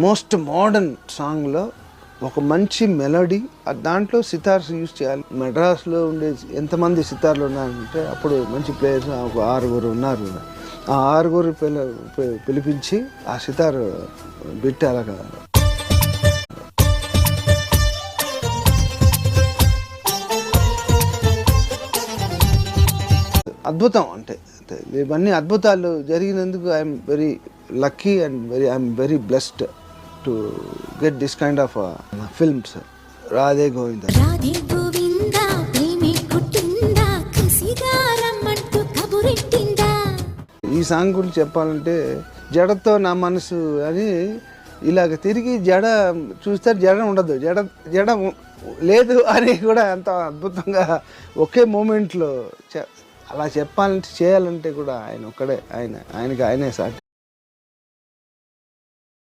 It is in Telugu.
మోస్ట్ మోడర్న్ సాంగ్లో ఒక మంచి మెలోడీ, దాంట్లో సితార్స్ యూజ్ చేయాలి. మెడ్రాస్లో ఉండే ఎంతమంది సితార్లు ఉన్నారంటే అప్పుడు మంచి ప్లేయర్స్ ఒక 6 ఉన్నారు. ఆ 6 పిలిపించి ఆ సితార్ బిట్ అలాగా అద్భుతం. అంటే ఇవన్నీ అద్భుతాలు జరిగినందుకు I'm very lucky and I'm very blessed to get this kind of films. Radhe Govinda ఈ సాంగ్ గురించి చెప్పాలంటే, జడతో నా మనసు అని ఇలాగ తిరిగి జడ చూస్తే జడ ఉండదు, జడ లేదు అని కూడా అంత అద్భుతంగా ఒకే మూమెంట్లో అలా చెప్పాలంటే చేయాలంటే కూడా ఆయన ఒక్కడే, ఆయనకి ఆయనే సాటి.